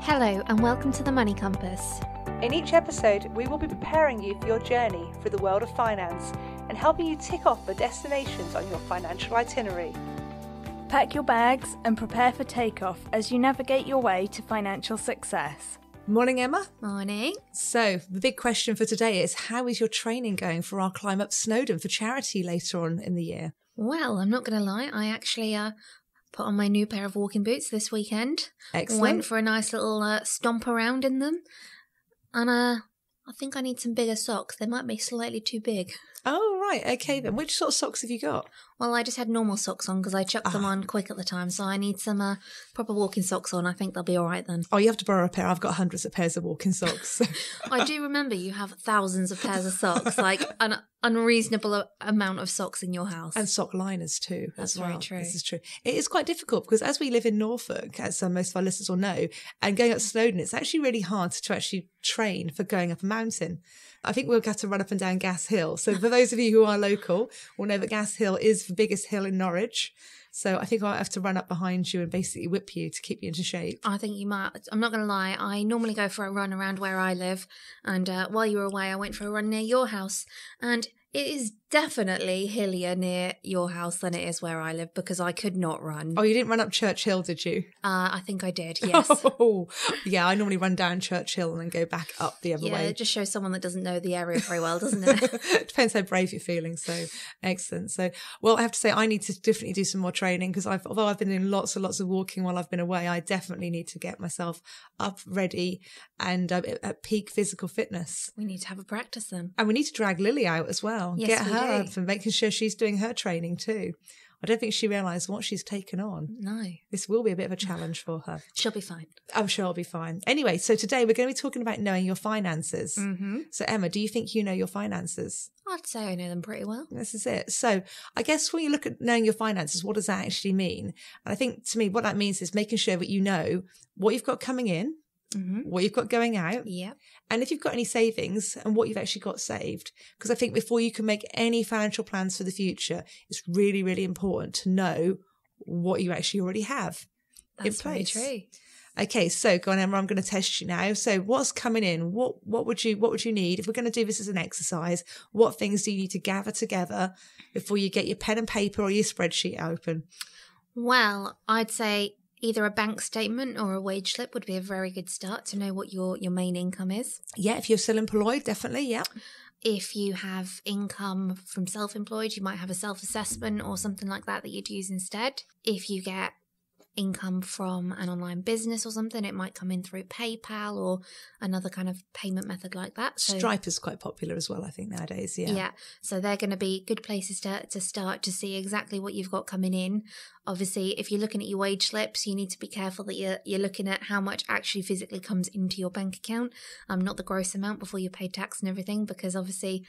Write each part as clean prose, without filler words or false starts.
Hello and welcome to the Money Compass. In each episode, we will be preparing you for your journey through the world of finance and helping you tick off the destinations on your financial itinerary. Pack your bags and prepare for takeoff as you navigate your way to financial success. Morning, Emma. Morning. So, the big question for today is, how is your training going for our climb up Snowdon for charity later on in the year? Well, I'm not going to lie, I actually put on my new pair of walking boots this weekend. Excellent. Went for a nice little stomp around in them. And I think I need some bigger socks. They might be slightly too big. Oh, right. Okay, then. Which sort of socks have you got? Well, I just had normal socks on because I chucked them on quick at the time. So I need some proper walking socks on. I think they'll be all right then. Oh, you have to borrow a pair. I've got hundreds of pairs of walking socks. I do remember you have thousands of pairs of socks, like an unreasonable amount of socks in your house. And sock liners too. That's as well. very true. This is true. It is quite difficult because as we live in Norfolk, as most of our listeners will know, and going up Snowdon, it's actually really hard to actually train for going up a mountain. I think we'll have to run up and down Gas Hill. So for those of you who are local will know that Gas Hill is the biggest hill in Norwich. So I think I'll have to run up behind you and basically whip you to keep you into shape. I think you might. I'm not going to lie. I normally go for a run around where I live. And while you were away, I went for a run near your house. And it is definitely hillier near your house than it is where I live because I could not run. Oh, you didn't run up Church Hill, did you? I think I did, yes. Oh, yeah, I normally run down Church Hill and then go back up the other way. Yeah, it just shows someone that doesn't know the area very well, doesn't it? Depends how brave you're feeling. So excellent. So, well, I have to say I need to definitely do some more training because although I've been doing lots and lots of walking while I've been away, I definitely need to get myself up, ready and at peak physical fitness. We need to have a practice then. And we need to drag Lily out as well. Yes, get we her do. up and making sure she's doing her training too. I don't think she realised what she's taken on. No. This will be a bit of a challenge for her. She'll be fine. I'm sure I'll be fine. Anyway, so today we're going to be talking about knowing your finances. Mm-hmm. So Emma, do you think you know your finances? I'd say I know them pretty well. This is it. So I guess when you look at knowing your finances, what does that actually mean? And I think to me, what that means is making sure that you know what you've got coming in, what you've got going out, Yep. and if you've got any savings and what you've actually got saved. Because I think before you can make any financial plans for the future, it's really, really important to know what you actually already have in That's place. very true. Okay, so go on, Emma, I'm going to test you now. So what's coming in? What would you need? If we're going to do this as an exercise, what things do you need to gather together before you get your pen and paper or your spreadsheet open? Well, I'd say either a bank statement or a wage slip would be a very good start to know what your main income is. Yeah, if you're still employed, definitely, yeah. If you have income from self-employed, you might have a self-assessment or something like that you'd use instead. If you get income from an online business or something, it might come in through PayPal or another kind of payment method like that. So, Stripe is quite popular as well, I think, nowadays, yeah. yeah, so they're going to be good places to start to see exactly what you've got coming in. Obviously, if you're looking at your wage slips, you need to be careful that you're looking at how much actually physically comes into your bank account, not the gross amount before you pay tax and everything, because obviously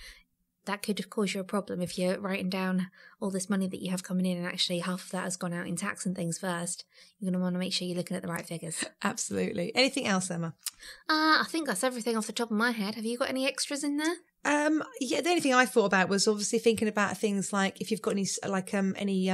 that could cause you a problem if you're writing down all this money that you have coming in and actually half of that has gone out in tax and things first. You're going to want to make sure you're looking at the right figures. Absolutely. Anything else, Emma? I think that's everything off the top of my head. Have you got any extras in there? Yeah, the only thing I thought about was obviously thinking about things like if you've got any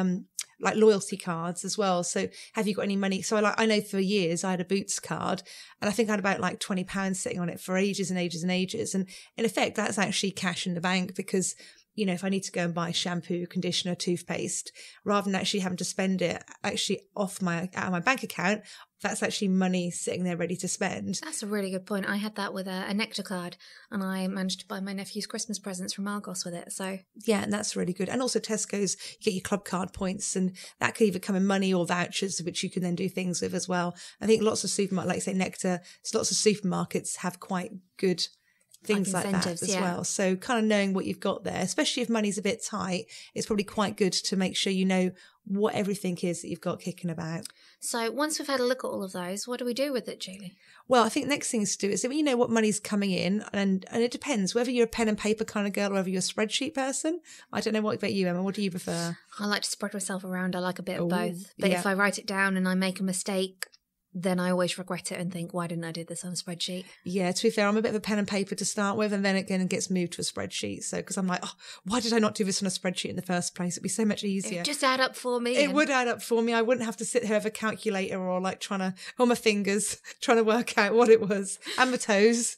like loyalty cards as well. So have you got any money? So I know for years I had a Boots card and I think I had about like £20 sitting on it for ages and ages and ages. And in effect, that's actually cash in the bank because, you know, if I need to go and buy shampoo, conditioner, toothpaste, rather than actually having to spend it actually out of my bank account, that's actually money sitting there ready to spend. That's a really good point. I had that with a Nectar card and I managed to buy my nephew's Christmas presents from Argos with it. So yeah, and that's really good. And also Tesco's, you get your club card points and that could either come in money or vouchers, which you can then do things with as well. I think lots of supermarkets, like say Nectar, lots of supermarkets have quite good things like that as well. So kind of knowing what you've got there, especially if money's a bit tight, it's probably quite good to make sure you know what everything is that you've got kicking about. So once we've had a look at all of those, what do we do with it, Julie? Well, I think next thing to do is that when you know what money's coming in, and it depends whether you're a pen and paper kind of girl or whether you're a spreadsheet person. I don't know what about you, Emma. What do you prefer? I like to spread myself around. I like a bit of both. But yeah. if I write it down and I make a mistake, then I always regret it and think, why didn't I do this on a spreadsheet? Yeah, to be fair, I'm a bit of a pen and paper to start with, and then again it gets moved to a spreadsheet. So, because I'm like, oh, why did I not do this on a spreadsheet in the first place? It'd be so much easier. Just add up for me. It would add up for me. I wouldn't have to sit here with a calculator or like trying to, on my fingers, trying to work out what it was, and my toes.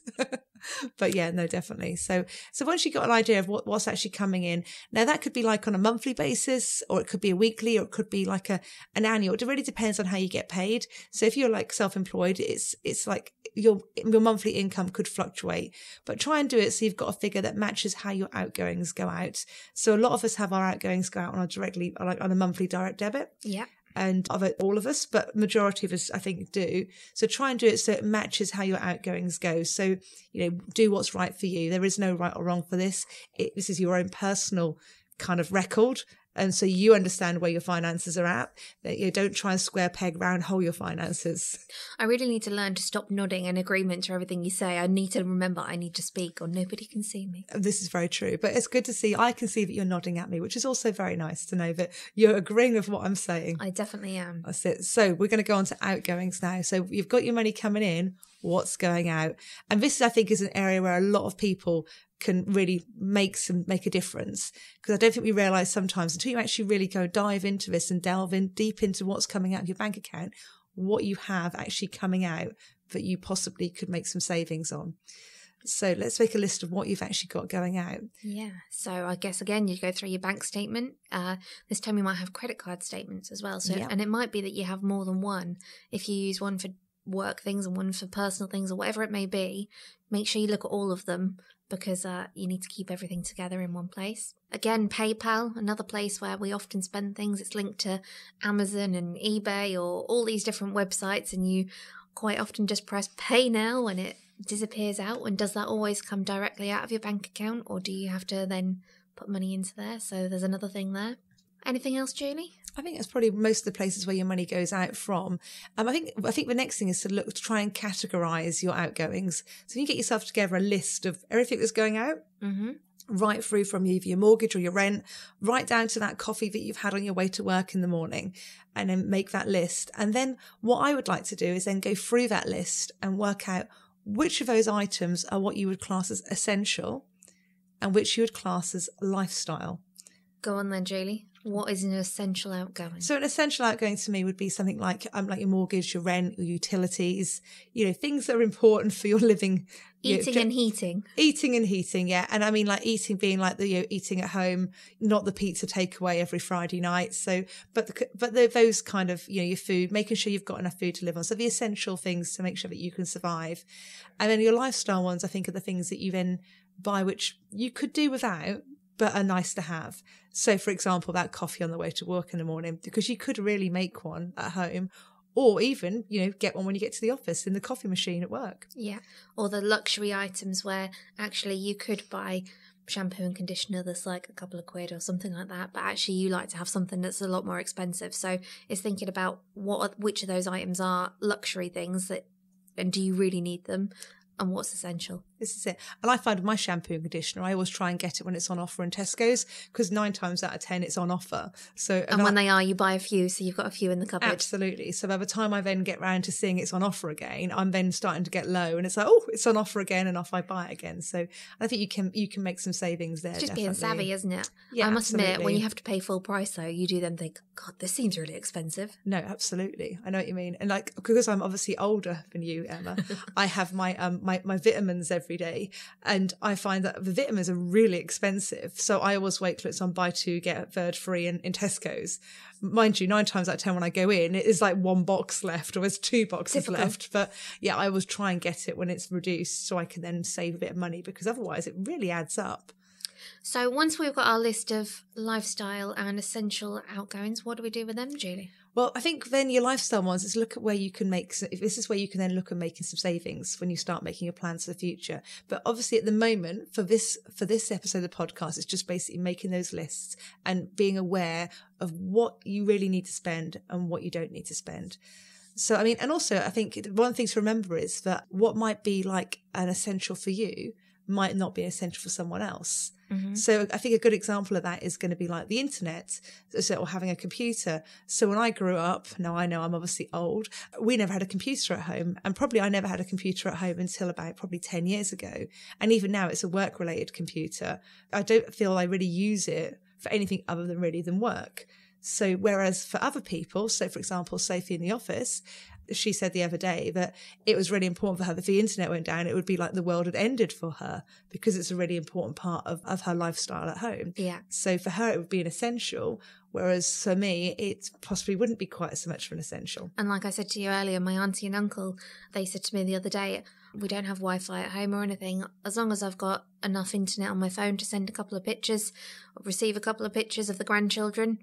But yeah, no, definitely. So once you got an idea of what's actually coming in, now that could be like on a monthly basis, or it could be a weekly, or it could be like an annual. It really depends on how you get paid. So if you're like self-employed, it's like your monthly income could fluctuate, but try and do it so you've got a figure that matches how your outgoings go out. So a lot of us have our outgoings go out on a monthly direct debit. Yeah. And all of us, but majority of us, I think, do. So try and do it so it matches how your outgoings go. So, do what's right for you. There is no right or wrong for this. This is your own personal kind of record. And so you understand where your finances are at. That you don't try and square peg round hole your finances. I really need to learn to stop nodding in agreement to everything you say. I need to remember I need to speak or nobody can see me. This is very true. But it's good to see. I can see that you're nodding at me, which is also very nice to know that you're agreeing with what I'm saying. I definitely am. That's it. So we're going to go on to outgoings now. So you've got your money coming in. What's going out? And this, I think, is an area where a lot of people can really make a difference, because I don't think we realise sometimes until you actually really go dive into this and delve in deep into what's coming out of your bank account, what you have actually coming out that you possibly could make some savings on. So let's make a list of what you've actually got going out. Yeah. So I guess, again, you go through your bank statement. This time you might have credit card statements as well. So, and it might be that you have more than one. If you use one for work things and one for personal things or whatever it may be, make sure you look at all of them, because you need to keep everything together in one place. Again, PayPal, another place where we often spend things. It's linked to Amazon and eBay or all these different websites, and you quite often just press pay now and it disappears out. And does that always come directly out of your bank account, or do you have to then put money into there? So there's another thing there. Anything else, Julie? I think that's probably most of the places where your money goes out from. I think the next thing is to try and categorise your outgoings. So you get yourself together a list of everything that's going out, right through from either your mortgage or your rent, right down to that coffee that you've had on your way to work in the morning, and then make that list. And then what I would like to do is then go through that list and work out which of those items are what you would class as essential and which you would class as lifestyle. Go on then, Julie. What is an essential outgoing? So an essential outgoing to me would be something like your mortgage, your rent, your utilities, things that are important for your living. Eating and heating. Eating and heating, yeah. And I mean, like eating being like the eating at home, not the pizza takeaway every Friday night. So, but those kind of, your food, making sure you've got enough food to live on. So the essential things to make sure that you can survive. And then your lifestyle ones, I think, are the things that you then buy, which you could do without, but are nice to have. So, for example, that coffee on the way to work in the morning, because you could really make one at home, or even, get one when you get to the office in the coffee machine at work. Yeah. Or the luxury items where actually you could buy shampoo and conditioner that's like a couple of quid or something like that, but actually you like to have something that's a lot more expensive. So it's thinking about which of those items are luxury things and do you really need them? And what's essential. This is it. And I find with my shampoo and conditioner, I always try and get it when it's on offer in Tesco's, because 9 times out of 10 it's on offer. So and when they are, you buy a few, so you've got a few in the cupboard. Absolutely. So by the time I then get round to seeing it's on offer again, I'm then starting to get low, and it's like, oh, it's on offer again, and off I buy it again. So I think you can make some savings there. It's just definitely. being savvy, isn't it? Yeah, I must absolutely. admit, when you have to pay full price, though, you do then think, God, this seems really expensive. No, absolutely. I know what you mean. And like, because I'm obviously older than you, Emma, I have my my vitamins every day. And I find that the vitamins are really expensive. So I always wait till it's on buy 2, get a third free in Tesco's. Mind you, 9 times out of 10 when I go in, it is like 1 box left or there's 2 boxes left. But yeah, I always try and get it when it's reduced so I can then save a bit of money, because otherwise it really adds up. So once we've got our list of lifestyle and essential outgoings, what do we do with them, Julie? Well, I think then your lifestyle ones is look at where you can this is where you can then look at making some savings when you start making your plans for the future. But obviously at the moment for this episode of the podcast, it's just basically making those lists and being aware of what you really need to spend and what you don't need to spend. So, I mean, and also I think one of the things to remember is that what might be like an essential for you might not be essential for someone else. Mm-hmm. So I think a good example of that is going to be like the internet, or having a computer. So when I grew up, now I know I'm obviously old, we never had a computer at home, and probably I never had a computer at home until about probably 10 years ago. And even now it's a work-related computer. I don't feel I really use it for anything other than work. So whereas for other people, so for example, Sophie in the office, she said the other day that it was really important for her that if the internet went down, it would be like the world had ended for her, because it's a really important part of her lifestyle at home. Yeah. So for her, it would be an essential, whereas for me, it possibly wouldn't be quite so much of an essential. And like I said to you earlier, my auntie and uncle, they said to me the other day, we don't have Wi-Fi at home or anything. As long as I've got enough internet on my phone to send a couple of pictures, or receive a couple of pictures of the grandchildren,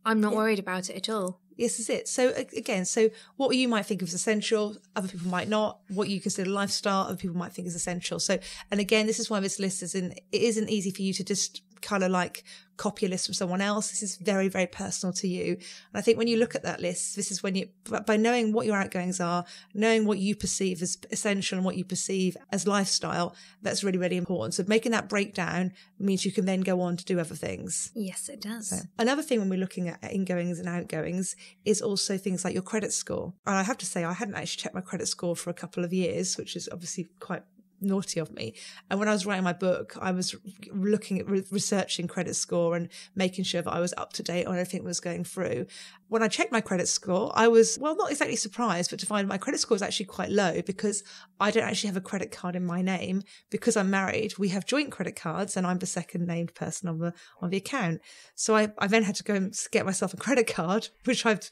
I'm not worried about it at all. This is it. So again, so what you might think of as essential, other people might not. What you consider lifestyle, other people might think is essential. So, and again, this is why this list it isn't easy for you to just kind of like copy a list from someone else. This is very, very personal to you. And I think when you look at that list, this is when by knowing what your outgoings are, knowing what you perceive as essential and what you perceive as lifestyle, that's really, really important. So making that breakdown means you can then go on to do other things. Yes, it does. So, another thing when we're looking at ingoings and outgoings is also things like your credit score. And I have to say, I hadn't actually checked my credit score for a couple of years, which is obviously quite naughty of me. And when I was writing my book, I was looking at researching credit score and making sure that I was up to date on everything that was going through. When I checked my credit score, I was, well, not exactly surprised, but to find my credit score was actually quite low, because I don't actually have a credit card in my name. Because I'm married, we have joint credit cards, and I'm the second named person on the account. So I then had to go and get myself a credit card, which I've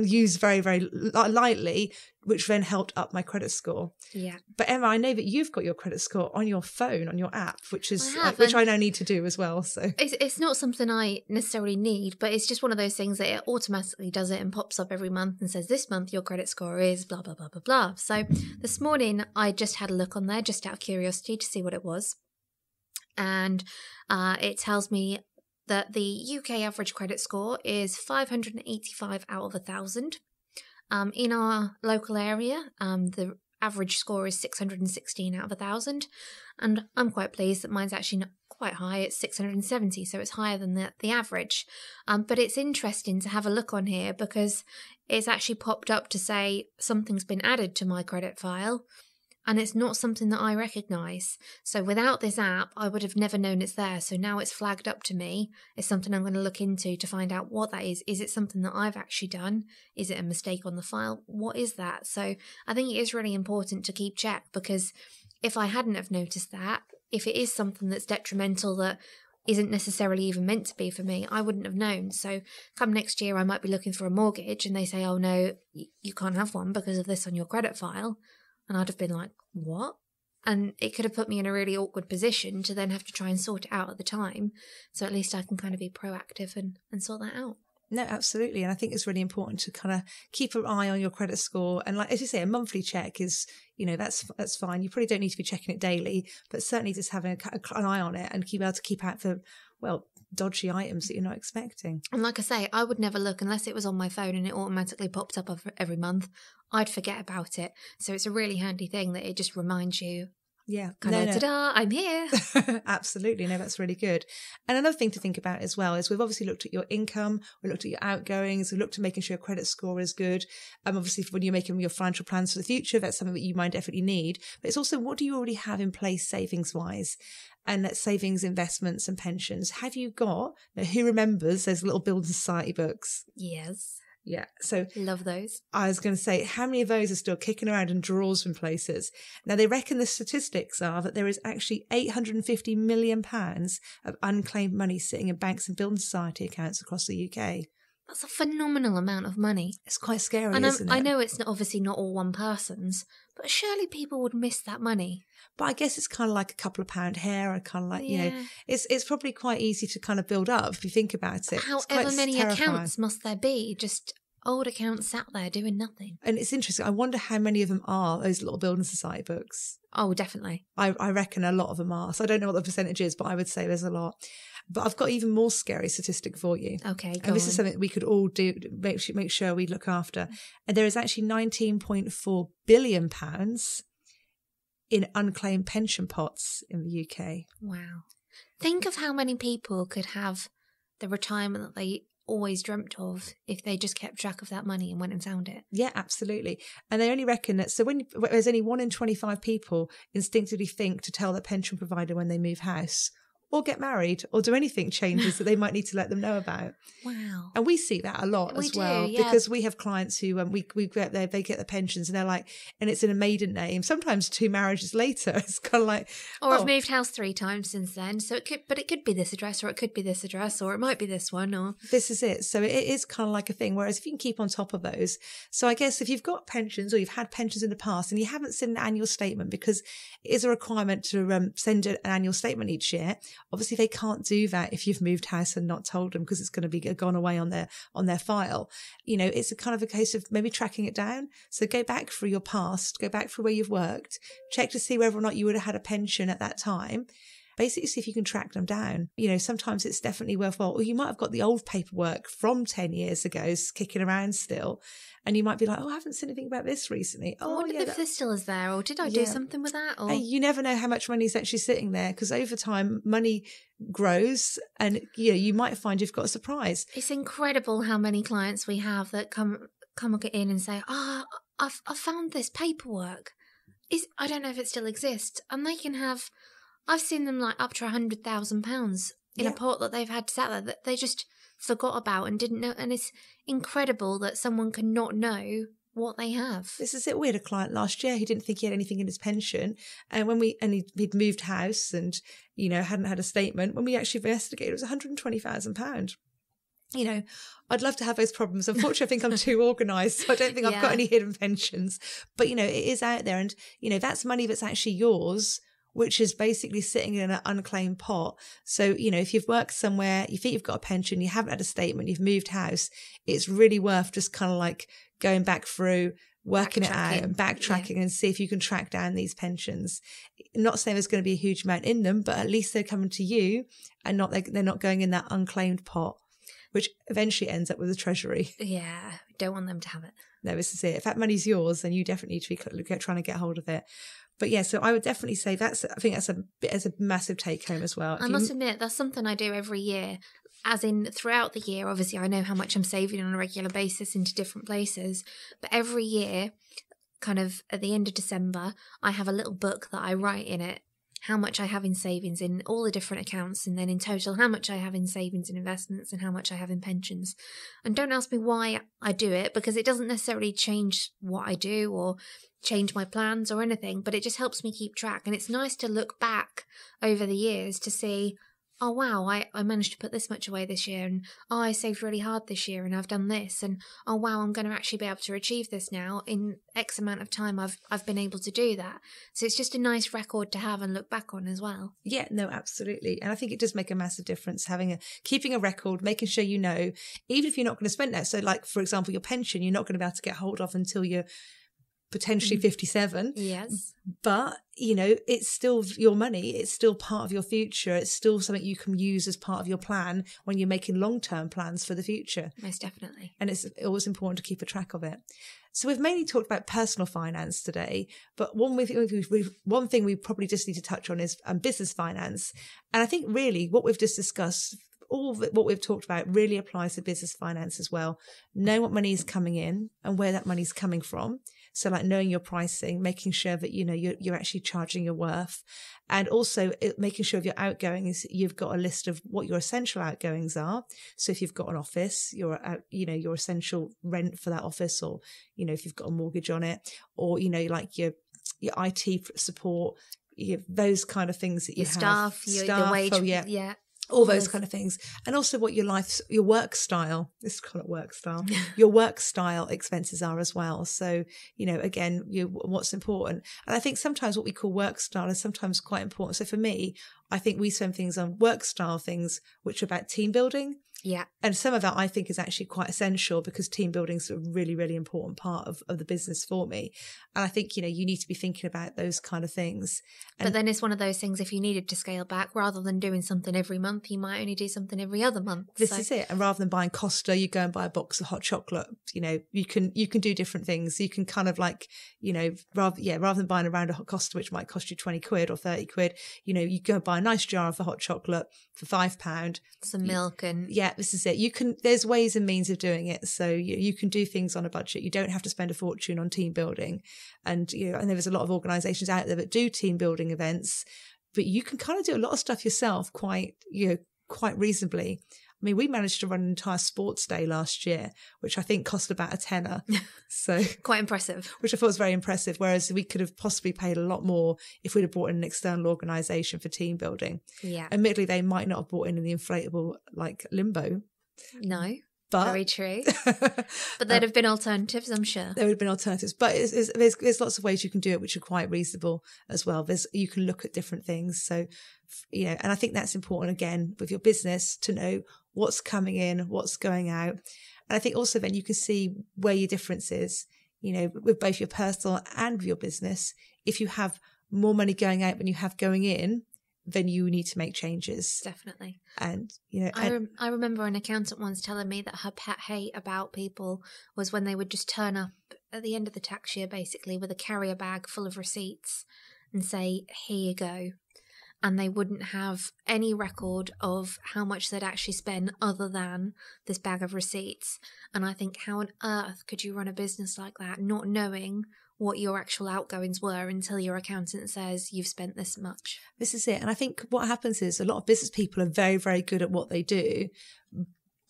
used very, very lightly, which then helped up my credit score. Yeah. But Emma, I know that you've got your credit score on your phone, on your app, which I now need to do as well. So it's not something I necessarily need, but it's just one of those things that it automatically does it and pops up every month and says, this month your credit score is blah, blah, blah, blah, blah. So this morning I just had a look on there just out of curiosity to see what it was. And it tells me that the UK average credit score is 585 out of 1,000. In our local area, the average score is 616 out of 1,000, and I'm quite pleased that mine's actually not quite high. It's 670, so it's higher than the average. But it's interesting to have a look on here, because it's actually popped up to say something's been added to my credit file, and it's not something that I recognise. So without this app, I would have never known it's there. So now it's flagged up to me. It's something I'm going to look into to find out what that is. Is it something that I've actually done? Is it a mistake on the file? What is that? So I think it is really important to keep check, because if I hadn't have noticed that, if it is something that's detrimental that isn't necessarily even meant to be for me, I wouldn't have known. So come next year, I might be looking for a mortgage and they say, oh no, you can't have one because of this on your credit file. And I'd have been like, what? And it could have put me in a really awkward position to then have to try and sort it out at the time. So at least I can kind of be proactive and sort that out. No, absolutely. And I think it's really important to kind of keep an eye on your credit score. And like, as you say, a monthly check is, that's fine. You probably don't need to be checking it daily, but certainly just having an eye on it and be able to keep out for, dodgy items that you're not expecting. And like I say, I would never look unless it was on my phone and it automatically popped up every month. I'd forget about it. So it's a really handy thing that it just reminds you. Yeah. Ta-da, I'm here. Absolutely. No, that's really good. And another thing to think about as well is we've obviously looked at your income, we looked at your outgoings, we looked at making sure your credit score is good. Obviously, when you're making your financial plans for the future, that's something that you might definitely need. But it's also, what do you already have in place savings-wise? And that's savings, investments and pensions. Have you got, now who remembers those little building society books? Yes. Yeah. So love those. I was going to say, how many of those are still kicking around in drawers from places? Now, they reckon the statistics are that there is actually £850 million of unclaimed money sitting in banks and building society accounts across the UK. That's a phenomenal amount of money. It's quite scary, and isn't it? I know it's obviously not all one person's, but surely people would miss that money. But I guess it's kind of like a couple of pound here, and kind of like, it's probably quite easy to kind of build up if you think about it. However many accounts must there be? Just old accounts sat there doing nothing. And it's interesting. I wonder how many of them are those little building society books. Oh, definitely. I reckon a lot of them are. So I don't know what the percentage is, but I would say there's a lot. But I've got even more scary statistic for you. Okay, go And this on. is something we could all do, make sure we look after. And there is actually £19.4 billion in unclaimed pension pots in the UK. Wow. Think of how many people could have the retirement that they always dreamt of if they just kept track of that money and went and found it. Yeah, absolutely. And they only reckon that, so when there's only 1 in 25 people instinctively think to tell their pension provider when they move house or get married or do anything changes that they might need to let them know about. Wow. And we see that a lot We as do, well, yeah. because we have clients who they get their pensions and they're like, and it's in a maiden name, sometimes 2 marriages later. It's kind of like, Or I've moved house 3 times since then. So it could be this address, or it could be this address, or it might be this one, or this is it. So it is kind of like a thing. Whereas if you can keep on top of those, so I guess if you've got pensions or you've had pensions in the past and you haven't seen an annual statement, because it is a requirement to send an annual statement each year. Obviously, they can't do that if you've moved house and not told them, because it's going to be gone away on their file. You know, it's a kind of a case of maybe tracking it down. So go back through your past, go back through where you've worked, check to see whether or not you would have had a pension at that time. Basically, see if you can track them down. You know, sometimes it's definitely worthwhile. Or you might have got the old paperwork from 10 years ago kicking around still. And you might be like, oh, I haven't seen anything about this recently. I wonder if this still is there, or did I do something with that? Or you never know how much money is actually sitting there, because over time, money grows and, you know, you might find you've got a surprise. It's incredible how many clients we have that come in and say, I found this paperwork. I don't know if it still exists. And they can have, I've seen them like up to £100,000 in a pot that they've had sat there that they just forgot about and didn't know. And it's incredible that someone can not know what they have. This is it. We had a client last year who didn't think he had anything in his pension. And he'd moved house and, you know, hadn't had a statement. When we actually investigated, it was £120,000. You know, I'd love to have those problems. Unfortunately, I think I'm too organised, so I don't think I've got any hidden pensions. But, you know, it is out there. And, you know, that's money that's actually yours, which is basically sitting in an unclaimed pot. So, you know, if you've worked somewhere, you think you've got a pension, you haven't had a statement, you've moved house, it's really worth just kind of like going back through, working it out and backtracking and see if you can track down these pensions. Not saying there's going to be a huge amount in them, but at least they're coming to you and they're not going in that unclaimed pot, which eventually ends up with the Treasury. Yeah, don't want them to have it. No, this is it. If that money's yours, then you definitely need to be trying to get hold of it. But yeah, so I would definitely say I think that's a massive take home as well. I must admit, that's something I do every year. As in, throughout the year, obviously I know how much I'm saving on a regular basis into different places. But every year, kind of at the end of December, I have a little book that I write in it how much I have in savings in all the different accounts, and then in total how much I have in savings and investments and how much I have in pensions. And don't ask me why I do it, because it doesn't necessarily change what I do or change my plans or anything, but it just helps me keep track. And it's nice to look back over the years to see, oh wow, I managed to put this much away this year, and oh, I saved really hard this year and I've done this, and oh wow, I'm going to actually be able to achieve this now in X amount of time. I've been able to do that. So it's just a nice record to have and look back on as well. Yeah, no, absolutely. And I think it does make a massive difference keeping a record, making sure you know, even if you're not going to spend that. So like, for example, your pension, you're not going to be able to get hold of until you're potentially 57. Yes. But, you know, it's still your money. It's still part of your future. It's still something you can use as part of your plan when you're making long-term plans for the future. Most definitely. And it's always important to keep a track of it. So we've mainly talked about personal finance today, but one thing we probably just need to touch on is business finance. And I think really what we've just discussed, all of what we've talked about really applies to business finance as well. Know what money is coming in and where that money is coming from. So like knowing your pricing, making sure that, you know, you're actually charging your worth, and also making sure of your outgoings, you've got a list of what your essential outgoings are. So if you've got an office, your essential rent for that office, or, you know, if you've got a mortgage on it, or, you know, like your IT support, those kind of things that you have. Staff, the wage. Oh, yeah. All those kind of things. And also what your work style, this is called work style, your work style expenses are as well. So, you know, again, what's important. And I think sometimes what we call work style is sometimes quite important. So for me, I think we spend things on work style things, which are about team building. Yeah. And some of that I think is actually quite essential, because team building is a really, really important part of the business for me. And I think, you need to be thinking about those kind of things. But then it's one of those things, if you needed to scale back, rather than doing something every month, you might only do something every other month. This is it. And rather than buying Costa, you go and buy a box of hot chocolate. You can do different things. You can kind of like, rather than buying a round of Costa, which might cost you 20 quid or 30 quid, you go and buy a nice jar of the hot chocolate for £5. Some milk and... Yeah, this is it. There's ways and means of doing it. So you can do things on a budget. You don't have to spend a fortune on team building. And, and there's a lot of organisations out there that do team building events, but you can kind of do a lot of stuff yourself quite reasonably. I mean, we managed to run an entire sports day last year, which I think cost about £10. So quite impressive. Which I thought was very impressive. Whereas we could have possibly paid a lot more if we'd have brought in an external organisation for team building. Yeah. Admittedly, they might not have brought in the inflatable like limbo. No. But, very true. But there'd have been alternatives, I'm sure. There would have been alternatives. But there's lots of ways you can do it, which are quite reasonable as well. You can look at different things. So, and I think that's important, again, with your business, to know what's coming in, what's going out. And I think also then you can see where your difference is, with both your personal and with your business. If you have more money going out than you have going in, then you need to make changes. Definitely. And, I remember an accountant once telling me that her pet hate about people was when they would just turn up at the end of the tax year, basically, with a carrier bag full of receipts and say, here you go. And they wouldn't have any record of how much they'd actually spent other than this bag of receipts. And I think, how on earth could you run a business like that, not knowing what your actual outgoings were until your accountant says you've spent this much? This is it. And I think what happens is a lot of business people are very, very good at what they do,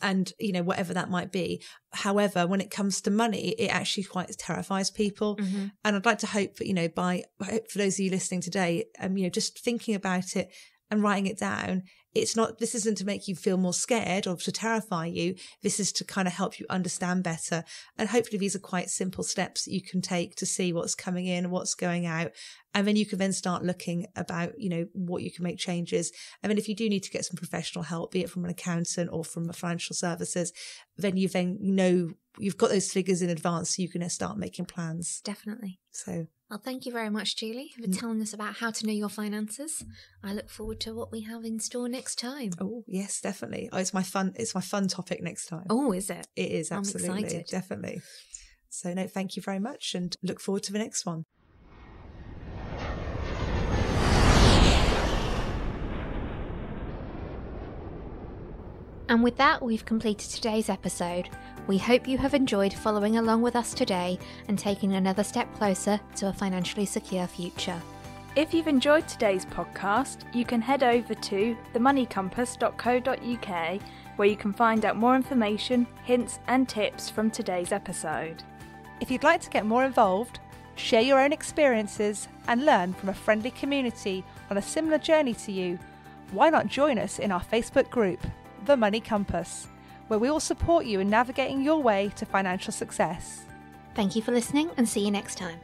and, whatever that might be. However, when it comes to money, it actually quite terrifies people. Mm-hmm. And I'd like to hope that, for those of you listening today, just thinking about it and writing it down, this isn't to make you feel more scared or to terrify you. This is to kind of help you understand better. And hopefully these are quite simple steps that you can take to see what's coming in, what's going out. And then you can then start looking about, what you can make changes. And then if you do need to get some professional help, be it from an accountant or from financial services, then you've got those figures in advance, so you can start making plans. Definitely. So, well, thank you very much, Julie, for telling us about how to know your finances. I look forward to what we have in store next time. Oh, yes, definitely. Oh, it's my fun topic next time. Oh, is it? It is, absolutely. I'm excited. Definitely. So, no, thank you very much, and look forward to the next one. And with that, we've completed today's episode. We hope you have enjoyed following along with us today and taking another step closer to a financially secure future. If you've enjoyed today's podcast, you can head over to themoneycompass.co.uk, where you can find out more information, hints and tips from today's episode. If you'd like to get more involved, share your own experiences and learn from a friendly community on a similar journey to you, why not join us in our Facebook group, The Money Compass, where we will support you in navigating your way to financial success. Thank you for listening, and see you next time.